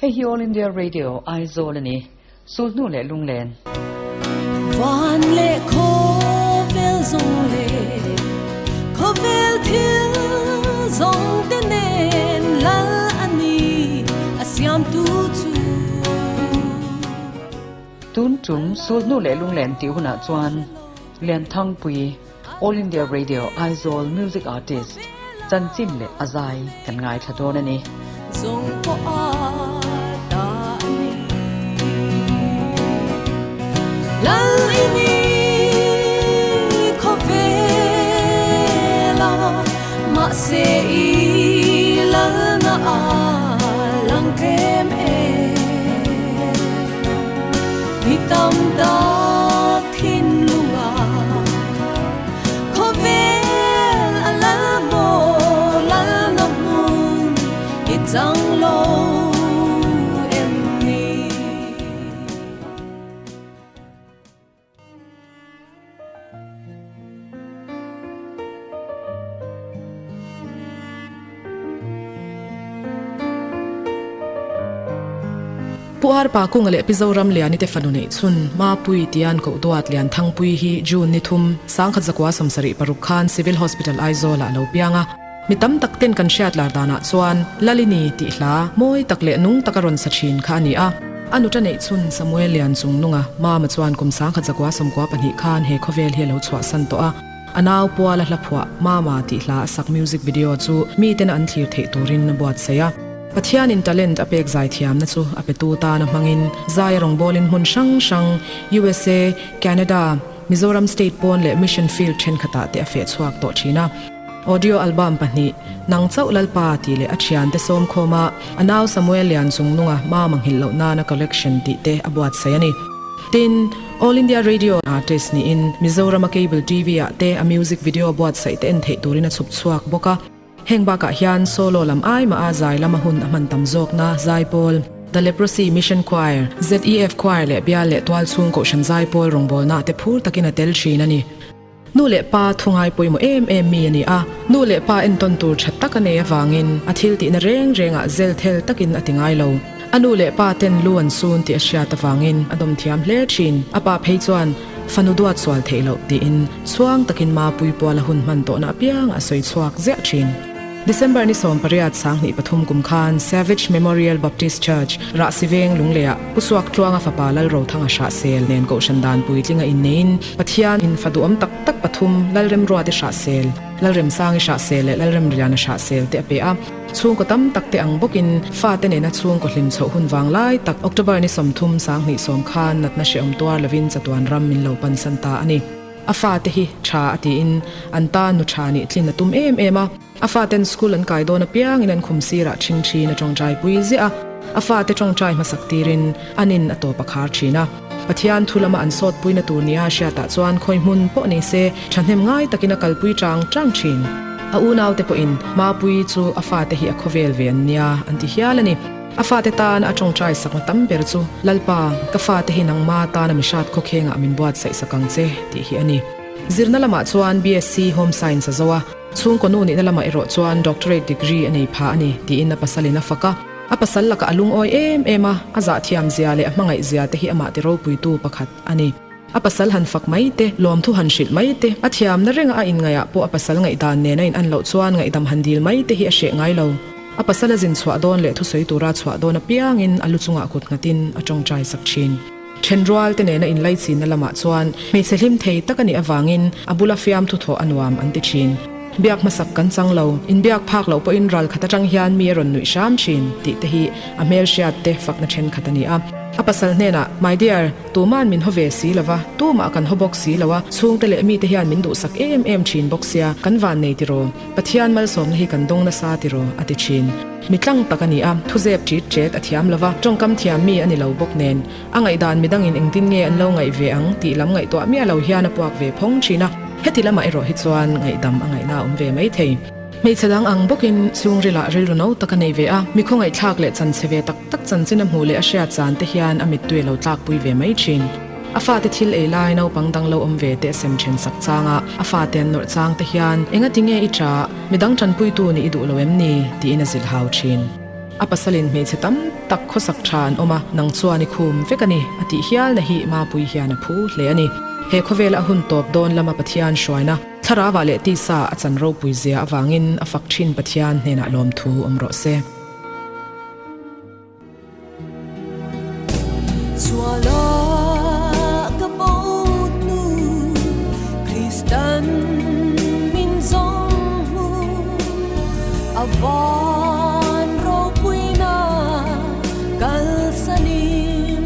Hey, All India Radio, ZAI, SULHNU le LUNGLEN. Van le kovel zong le, kovel til zong tenen la ani asyam tu. Tun chung SULHNU le LUNGLEN ti huna chuan LIANTHANGPUII All India Radio ZAI music artist CHANCHIN le ZAI kan ngai thadon ani. Zong po ata ani lal ini kovela ma se ilal na alang kem hitam da thin lunga kovel alamo lal na mun itang lo emni puar pa kung ale epizoram lian ite fanune chun ma pui tian ko duat lian thang pui hi June ni thum sangkhat zakwa samsari parukhan civil hospital aizo la lo pianga mitam takten kan shat lar dana chuan lalini ti hla moi takle nung takaron sachin kha ni a anuta nei chun samuel lian chung nunga ma ma chuan kum sangkhat zakwa samkwa pani khan he khovel he lo chwa san to a anaw puala hlaphwa ma ti hla sak music video chu mi ten an thlir thei turin na buat saya pathian in talent apek zai thiam na chu apetu ta na mangin zai rong bolin hun shang USA Canada Mizoram State Pon le Mission Field chen khata te afe chuak to china audio album pani nang chau lalpa ti le achian te som khoma anaw samuel lian chung nunga ma manghil lo na na collection ti te abuat sayani tin All India Radio artist ni in Mizoram cable TV te a music video abuat sai te en thei turina chup chuak boka hengba ka hian solo lam ai ma azai lama hun aman tamzok na zai pol the leprosy mission choir ZEF choir le bia le twal chung ko shan zai pol rongbol na te phur takina tel thin ani nu le pa thungai poimo em mi ani a nu le pa en ton tur that takane awangin athil ti na reng renga zel thel takin atingai lo anu le pa ten luan sun ti asya tawangin adom thiam hle thin apa phei chuan fanuduat swal theilo ti in chuang takin ma pui pola hun man to na piang asoi chuak zia thin December ni som pariat sang ni pathum kum khan Savage Memorial Baptist Church ra siveng lunglea pusuak tluanga fapalal ro thanga sha sel nen ko shandan puitlinga in nein pathian in faduam tak pathum lalrem ro ate sha sel lalrem sang sha sel lalrem riana sha sel te pe a chung ko tam tak te ang bokin fa te ne na chung ko hlim chho hun wang lai tak October ni som thum sang ni som khan natna she tuar lavin chatuan ram min lo pan santa ani afa te hi tha ati in anta nu thani thlin tum ema afaten school an kai dona piang in an khumsira chingchi na chongjai puizia afate chongjai masaktirin anin ato pakhar china pathian thulama an sot puina turnia sha ta chuan khoimun po ni se thanem ngai takina kalpui chang chin a unaw te po in ma pui chu afate hi akhovel ven nia anti hialani afate tan a chongjai sakmatam ber chu lalpa kafate hi nang ma ta na mishat khokhenga min buat sai sakang che ti hi ani zirna lama chuan BSc home science azawa chung konu ni nalama ero chuan doctorate degree ani pha ani ti in pasalina faka apasal laka alung oi ema aza thiam zia le amangai zia te hi ama te ro puitu pakhat ani apasal han fak mai te lom thu han shil mai te athiam na renga a in ngaya po apasal ngai dan ne na in an lo chuan ngai dam handil mai te hi a she ngai lo apasal azin chwa don le thu sei tura chwa don a piang in aluchunga kut ngatin atong chai sakchin chendral te ne na in lai chin na lama chuan me selim thei takani awangin abula fiam thu tho anwam anti chin biak masak kan changlo in biak phak lo po in ral khata tang hian mi ron nui sham chin ti te hi amel shiat te fakna chen khatani a apasal nena my dear tu man min hove si lawa tu ma kan hobok si lawa chung te le mi te hian min du sak em chin boxia kan van nei ti ro pathian mal som hi kan dong na sa ti ro ati chin mitlang takani a thuzep chi chet athiam lawa tongkam thiam mi ani lo bok nen angai dan midang in engtin nge an lo ngai ve ang ti lam ngai to mi a lo hian a puak ve phong china hetilama ero hi chuan ngai dam angai na ve mai thei mei chadang ang bokin chung rila rilno takanei ve a mi khongai thak le chan cheve tak chan china hmule a sha chan te hian amit tui lo tlak pui ve mai chin afa te thil ei lai no pangdang lo ve te sem chen sak changa afa ten nor chang te hian enga tinge icha midang chan pui tu ni idu lo em ni ti in a zil hau chin apasalin me chetam tak khosak than oma nang chuani khum vekani ati hial na hi ma pui hian a phu hle ani he khovela hun top don lama pathian shwaina thara wale ti sa achan ro pui zia awangin afak thin pathian hena lom thu omro se swala kabot nu Kristan min song mu avan ro puina kal sanin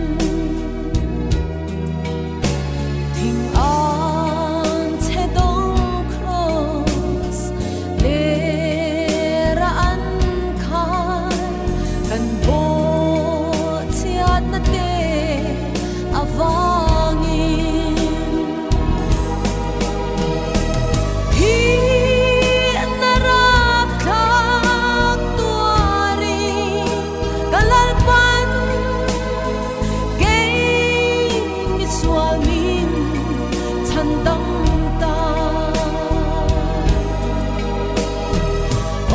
ting an che dong cross le ra an khai kan bo chiat na te avangin hi narap khak tuari kalalpan gay mi swamin chandang ta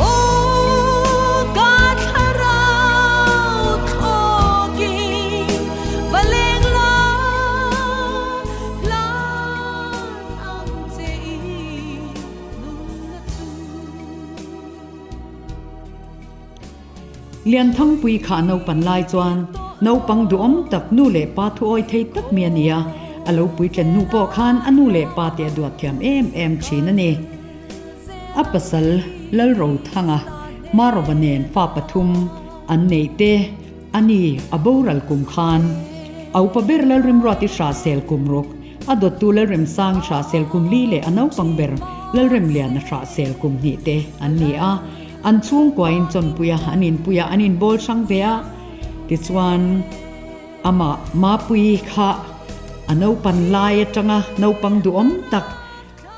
o God harau thogi valeng la plan ang zai nung na tu LIANTHANGPUII kha no pan lai chuan no pang duom tak nu le pa thu oi thei tak mi ania alo pui tlen nu po khan anu le pa te duat thiam em chin ani apasal lal ro thanga marobanen fa pathum an nei te ani aboral kum khan au pa ber lal rim roti sha sel kum rok adot tu lal rim sang sha sel kum li le anau pang ber lal rim lian na sha sel kum ni te an ni a an chung kwain chon puya anin bol sang bea ti chuan ama ma pui kha anau pan lai atanga no pang duom tak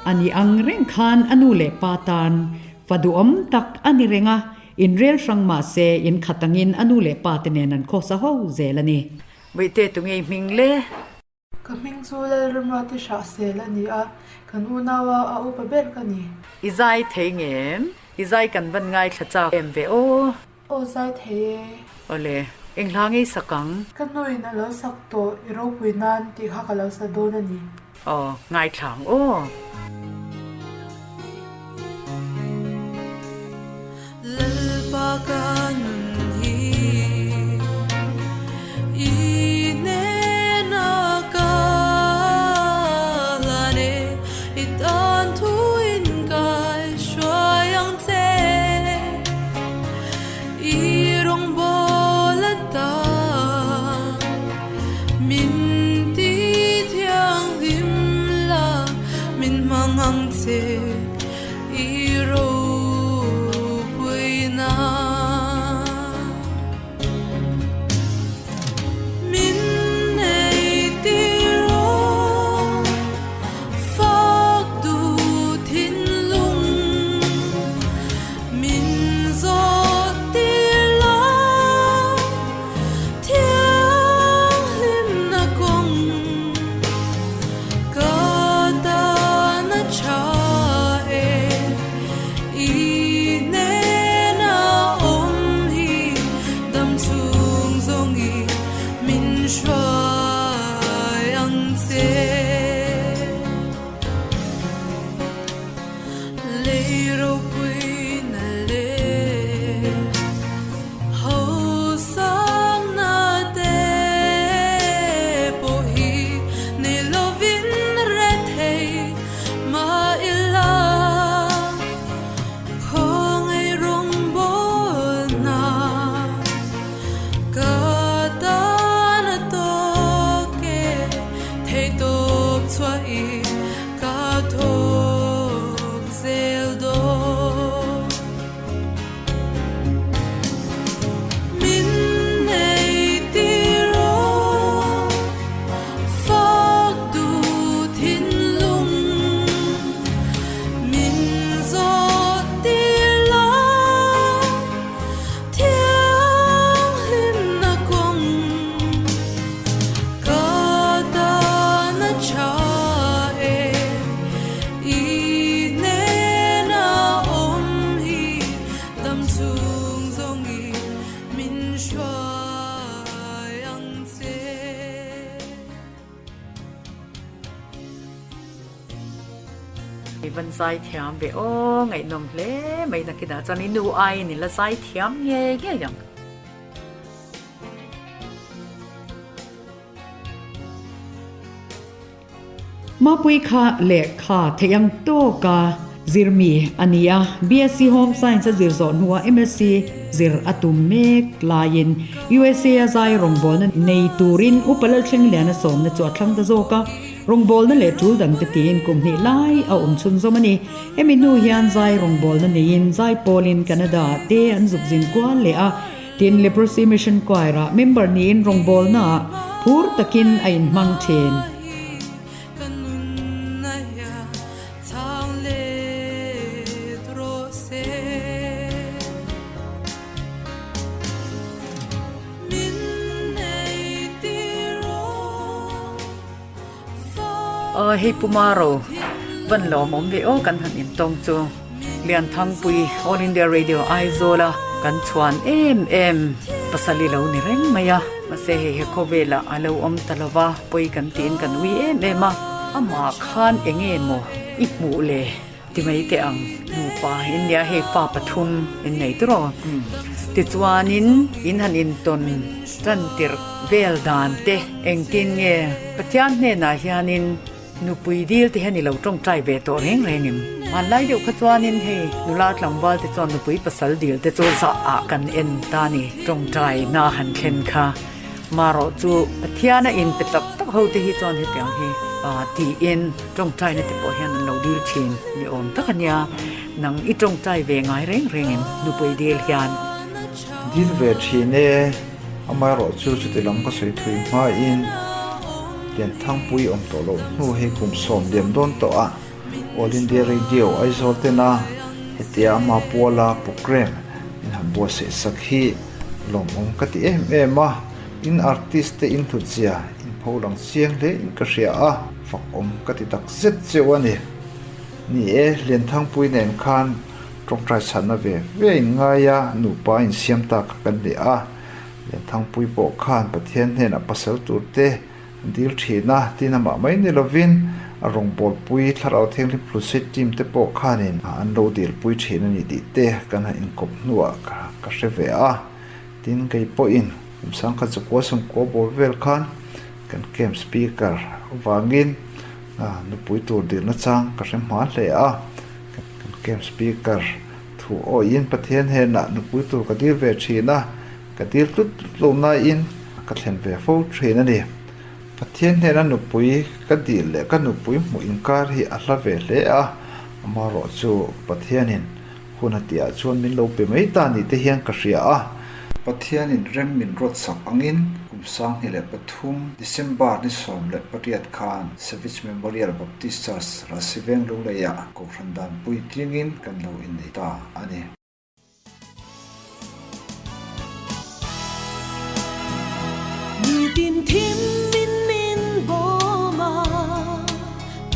ani ang reng khan anu le patan faduom tak ani renga in rel sang ma se in khatangin anu le patenen an kho sa ho zelani weite tungi mingle kaming zulal rumrati sha sela ni a kan unawa a upa ber kani izai theingem izai kan ban ngai thacha embe o zai theye ole englangi sakang kanoi na lo sakto iro puinan ti khakalo sa donani ngai thang lalpakan hi inenakane itan thuin kai shwayang te irong bolata min ti thiang him la min Iban zai thiam be o ngai nom hle mai na kida chani nu ai ni la zai thiam nge ge yang ma pui kha le kha theyam to ka zirmi ania BSc Home Science zir zo nuwa MSc zir atum mek lain USA zai rongbol na nei turin upalal theng liana som na chu thlang ta zo ka rongbol na le tul dang te tin kum ni lai a chun zo mani eminu hian zai rongbol na nein zai polin Canada te an zuk jin kwa le a tin leprosy mission kwaira member nin rongbol na phur takin a in mang then hei pumaro van lo mom ve o kan han in tong chu lian thang pui All India Radio Aizola kan chuan em pasali lo ni reng maya mase he khovela alo om talawa poi kan tin kan wi em ama khan enge mo imu le timai te ang nu pa India he fa pathum in nei tro ti chuanin in han in ton tran tir vel dan te eng tin nge pathian ne na hianin nu pui dil te hani lo tong trai ve to reng rengim man lai deu khatwanin he nula tlangwal te chon nu pui pasal dil te chu za a kan en ta ni tong trai na han khen kha maro chu pathiana in petak tak ho te hi chon he tyang he ti in tong trai na te po hian lo dil chin ni om takanya nang I tong trai ve ngai reng rengim nu pui dil hian dil ve thine amaro chu te lam ka soi thui ma in lian thang pui om to lo nu he kum som dem don to a All India Radio Aizola te na hetia ma pola program in han bo se sakhi lom ka ti ma in artist te in thutsia in pholang siang le in ka ria a fak ka ti tak zet chewani ni lian thang pui nen khan trong trai sana ve ngaya nu pa in siam ta kan le a lian thang pui po khan pathian he na pasal tur te dil thina tinama mai ni lovin arong bol pui tharau thengli plus team te po khanin an lo dil pui thina ni ti te kan in kop nuwa ka reve a tin kai po in sang kha chakwa sam ko bol vel khan kan kem speaker wangin nu pui tur dil na chang ka rem ma hle a kan kem speaker thu o in pathian he na nu pui tur ka dil ve thina ka dil tut lo na in ka thlen ve fo thina ni pathian he na nu pui ka dil le ka nu pui mu inkar hi a hla ve hle a amaro chu pathianin hunatia chuan min lo pe mai ta ni te hian ka ria a pathianin rem min rot sak angin kumsang hi le pathum December ni som le pariat khan Savage Memorial Baptist Church rasiveng lo le ya ko randan pui tingin kan lo in nei ta ani ni tin thim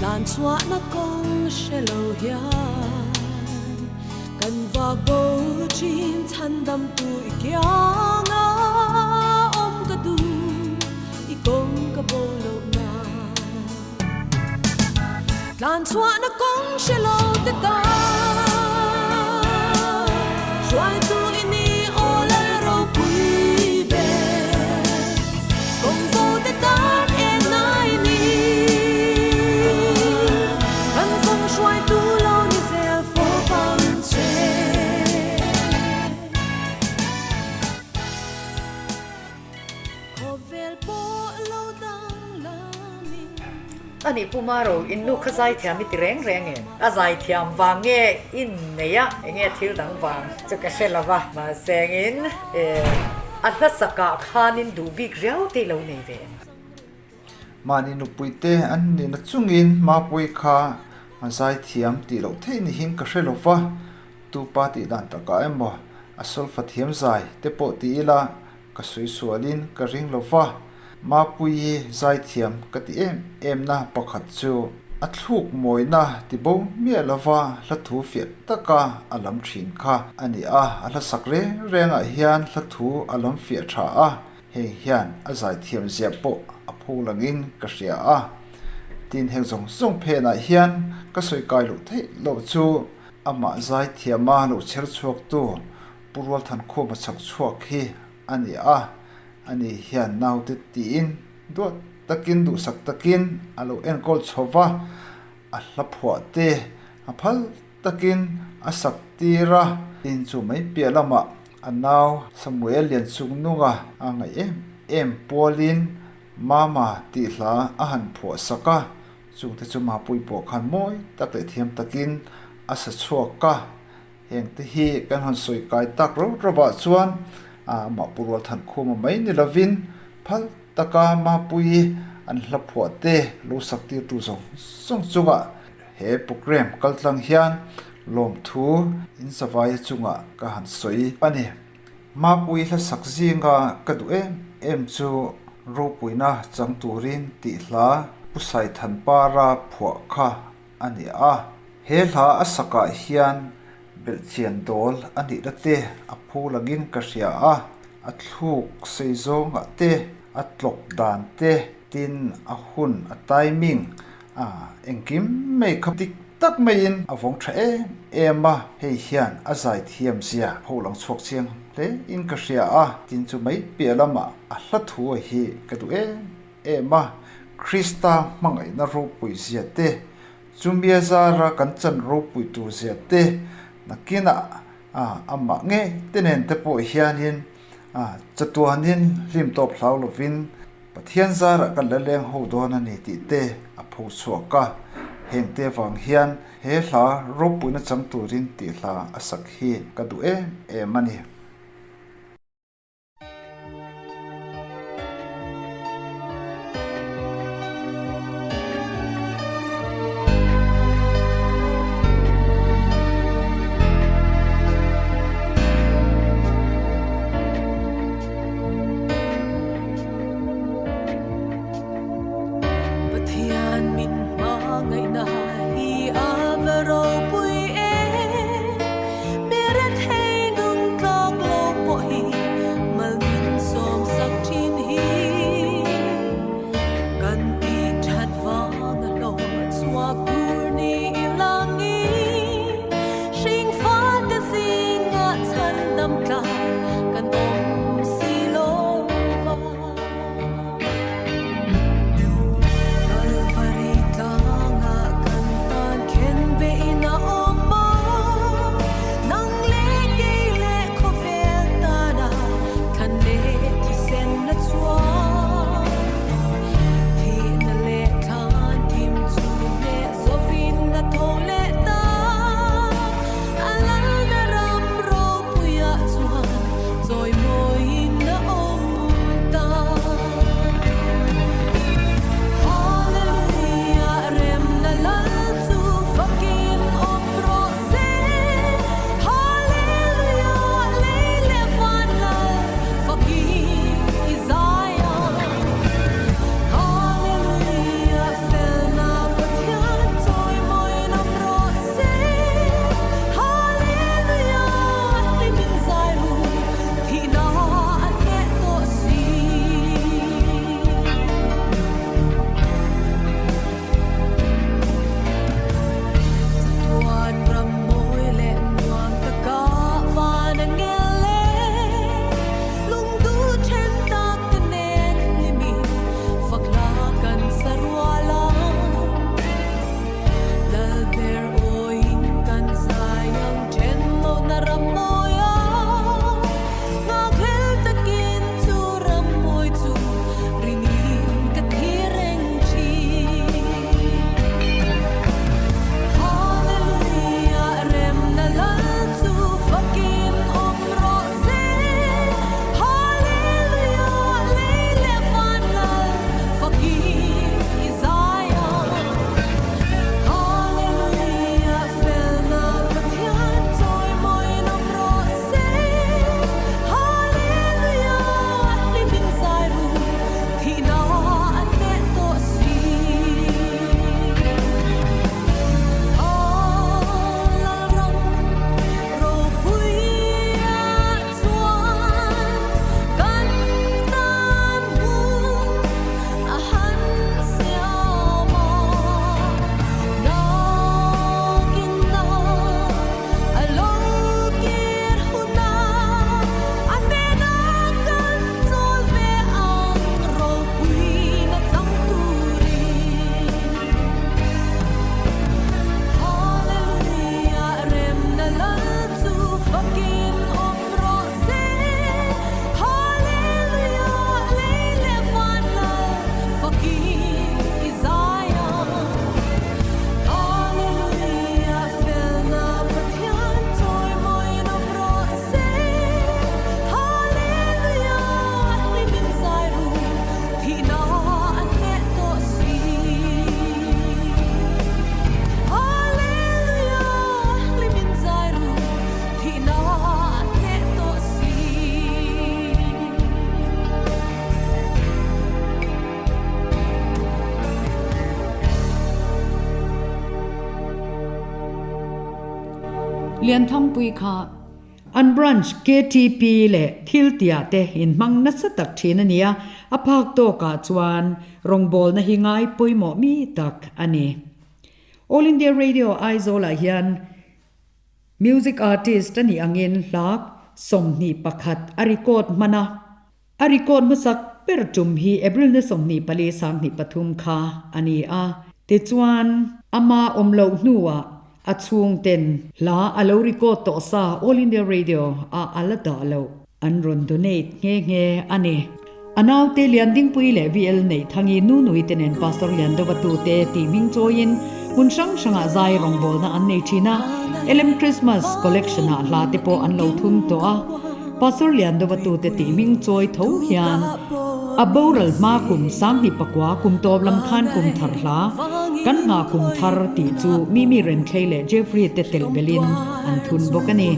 lan xóa nó công sẽ lâu hiền cần và bầu chín thân đâm tuổi kia ngã ôm cái du đi công cái bầu lâu na lan xóa nó công sẽ lâu tới ta xoay tuổi ni ô lại rồi quý về công bầu tới ta em nay ni xoay tu lâu như dẻo phố bằng xe có vẻ bộ lâu đang là mình ani pumaro in nu khazai thiam mi tireng reng en azai thiam wange in neya enge thil dang wang chuka selawa ma sengin atla saka khanin du big riau te lo nei ve mani nu puite an ni na chungin ma pui kha azai thiam ti lo thein hin ka hrelowa tu pa ti dan ta ka emo asol fathiam zai te po ti ila ka sui sualin ka ring lowa ma pui zai thiam ka ti em na pakhat chu athuk moina ti bo mi lawa la thu fiat taka alam thin kha ani a ala sakre renga hian la thu alam fia tha a he hian azai thiam zia po apho langin ka ria a tin heng zong zong phe na hian ka soi kai lu thei lo chu ama zai thiama lo cher chuak tu purwal than kho ma chak chuak hi ani a ani hian nau te ti in do takin du sak takin alo en kol chowa a hlaphwa te a phal takin a sak tira tin chu mai pialama anaw samuel lian sungnunga anga em polin mama ti hla a han pho saka chung te chu ma pui po khan moi tak le thiam takin asa chuak ka heng te hi kan han soi kai tak ro roba chuan ma purwal than khoma mai ni lovin phal taka ma pui an hlaphwa te lo sakti tu song chunga he program kaltlang hian lom thu in savai chunga ka han soi ani ma pui hla sakzinga ka du em chu ro puina chang turin ti hla pusai than para phwa kha ani a he hla asaka hian belchian dol ani rate a phulagin ka ria a athluk seizong ate atlok dan te tin a hun a timing engkim mei khaptik tak mai in avong tha ema hei hian a zai thiam zia pholang chhuak chiang le in ka ria a tin chu mai pialama a hlathu hi ka du ema krista mangai na ro pui zia te chumia zara kan chan ro pui tu zia te nakina ama nge tenen te po hianin chatuanin lim top hlau lovin pathian zara kan leleng ho don ani ti te a pho chuaka heng te wang hian he hla ro puina chang turin ti hla asak hi ka du mani LIANTHANGPUII kha an branch KTP le thil tia te in mang na satak thina nia aphak to ka chuan rongbol na hingai poimo mi tak ani All India Radio Aizola hian music artist ani angin hlak somni pakhat arikot mana arikot masak pertum hi April na somni pali sangni pathum kha ani a te chuan ama omlo hnuwa achung ten la alo record to sa All India Radio a alada lo an ron donate nge ani anaw te LIANTHANGPUII le VL nei thangi nu nui tenen pastor Liandowatu te ti ming choin mun sang sanga zai rongbol na an nei thina elem Christmas collection a hla te po an lo thum to a pastor Liandowatu te ti ming choi tho hian aboral ma kum samni pakwa kum tob lam khan kum tharla kan nga kum thar ti chu mimi ren thlele Jeffrey te tel belin an thun bokani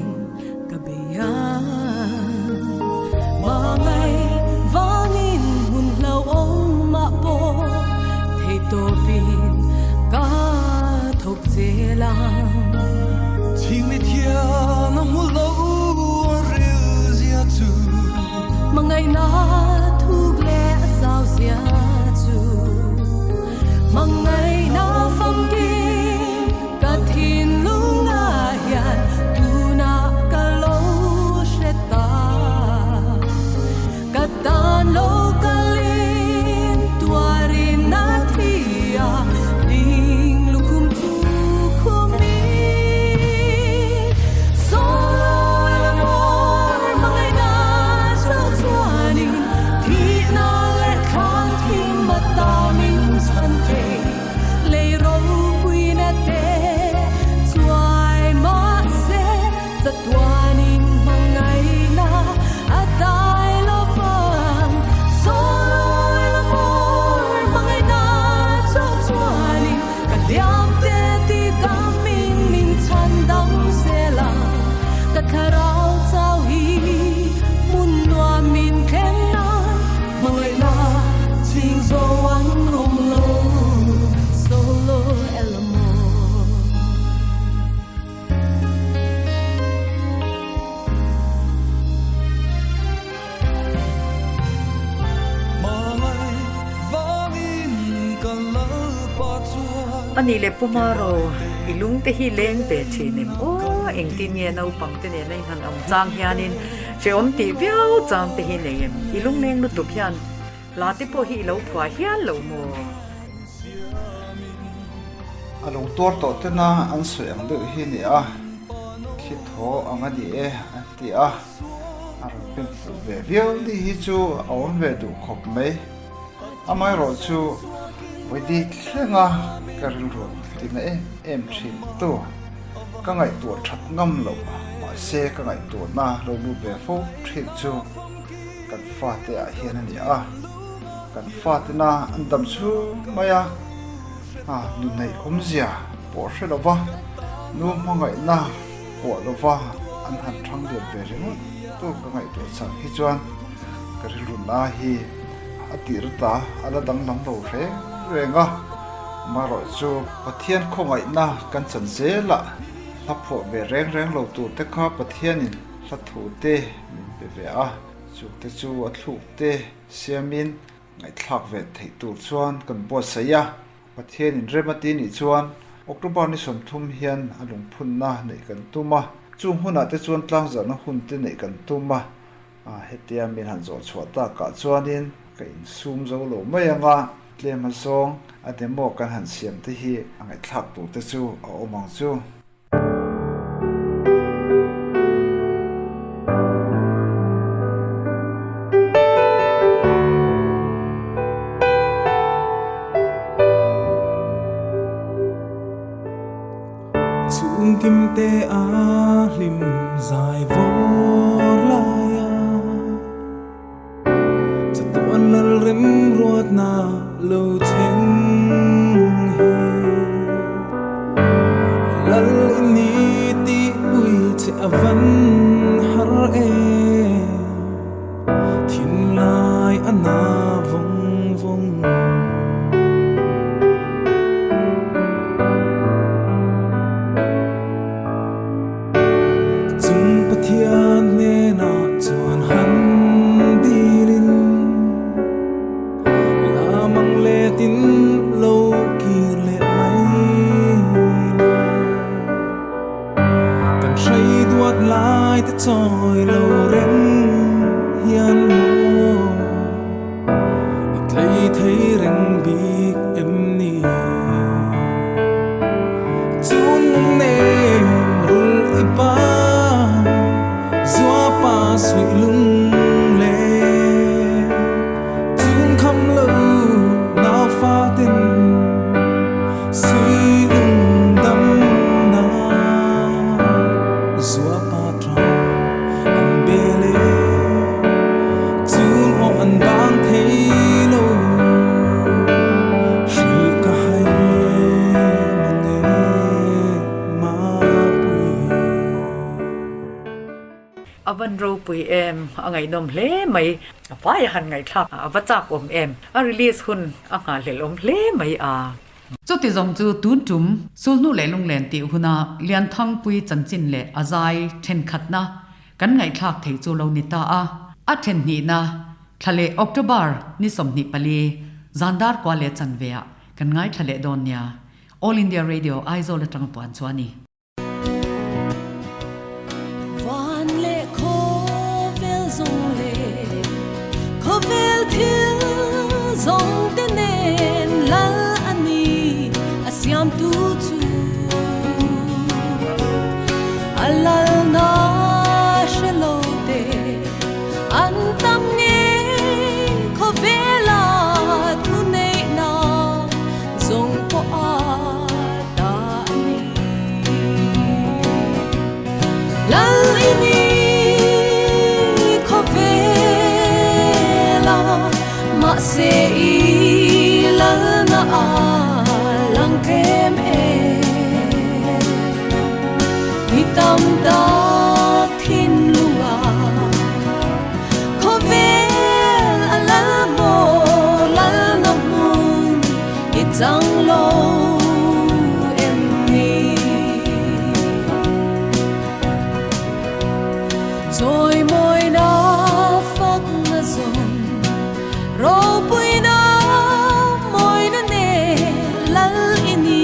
Mangai na thuk le sao sia chu mangai na phong kim ka thin lunga hian tu na ka lo sheta ka tan lo ka lin tuarin na thia ding lukum tu khumi so ani le pumaro ilung te hi leng te chinim o engtin ye no pang te ne nei han am chang hianin che om ti viau chang te hi nei ilung neng lu tu hian la te po hi lo phwa hian lo mo along tor to te na an soyang de hi ni a khi tho angani e anti a ar pen fu ve viau di hi chu aw ve du khop mai amai ro chu với đi khenga karil ro tin em thin to ka ngai tu that ngam lo ma se ka ngai tu na lo lu be fo thit chu kan fa te a hian ani a kan fa te na an dam chu maya nu nei zia po hre lo wa nu ma ngai na po lo wa an han thang de be ring to ka ngai tu cha hi chuan karil ru na hi atir ta ala dang lam lo hre renga maro chu pathian khongai na kan chan zela lapho ve reng lo tu te kha pathianin la thu te min be ve a chu te chu a thluk te siamin ngai thlak ve thei tur chuan kan bo saya pathianin remati ni chuan october ni som thum hian alung phun na nei kan tuma chu huna te chuan tlang za na hun te nei kan tuma hetia min han zo chhuata ka chuanin kain sum zo lo mai anga tlema song ademo kan han siam te hi angai thlak tu te chu a omang chu chung kim te a lim zai vo laya chatuan lal rem ruat na lo theng lal ni ti ui che avan har e thin lai ana vong vong big em ni chun ne rul ipa zua pa sui lung le chun kham lo nào pha tin sui lung dam na zua pa tra an bele chun o an bang thei lo shi ka hai mane ma pui avan ro pui em angai nom hle mai vai han ngai thak avachak om em a release hun anga lelom hle mai a choti zong chu tun tum sulhnu le lunglen ti huna LIANTHANGPUII CHANCHIN le ZAI then khatna kan ngai thak thei chu lo ni ta a then ni na thale October ni som ni pali zandar kwa le chanvea kan ngai thale don nya All India Radio Aizawl atang puan chuani van lệ khô vel dòng lệ khô vel thiếu dòng tên nên lal ani asiam tu chu alal na shalote an tam nge khô vela tu nei na dòng po a ta ni lal ini khovela ma se lal na lang kem hitam da thin lunga khovel ala mo lal na mun itang lo em ni rồi môi na phật na zon ro pui na môi na ne lal ini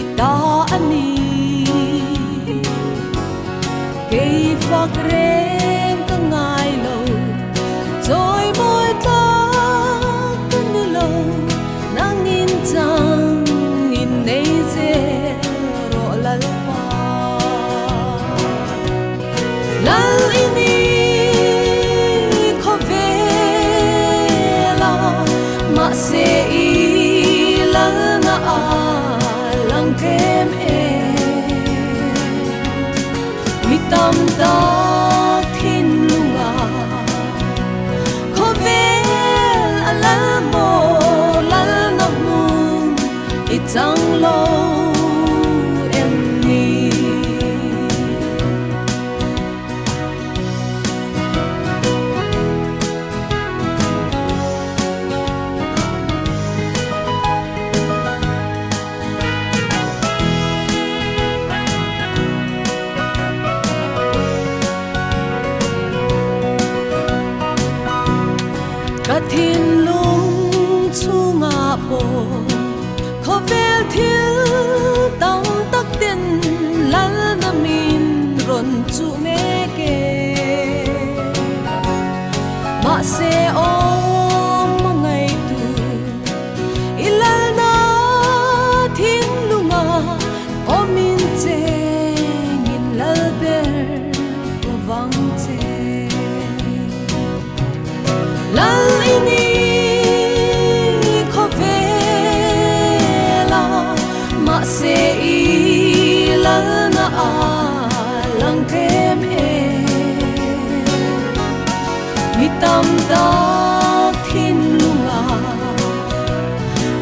ita ani kei phak ren ka ngai lo rồi môi ta kan nu lo nang in chang in nei ze ro lal pa lal ini khovela ma se lal na lang kem mitam da thin lunga khovel ala mo lal na mun itang lo em ni kathin lung chunga po khovel thil tang tak ten lal na min ron chu me ke ma se om mangai tu ilal na thin lunga omin che ngin lal ber vang che lal ini khovela ma se lal na lang kem mitam da thin lunga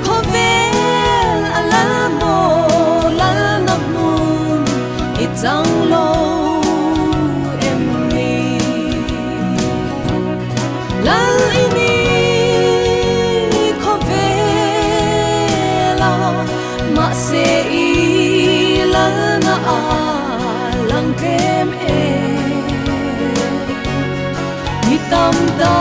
khovel ala mo lal na mun itang lo em ni lal ini khovela ma se lal na lang kem mitam da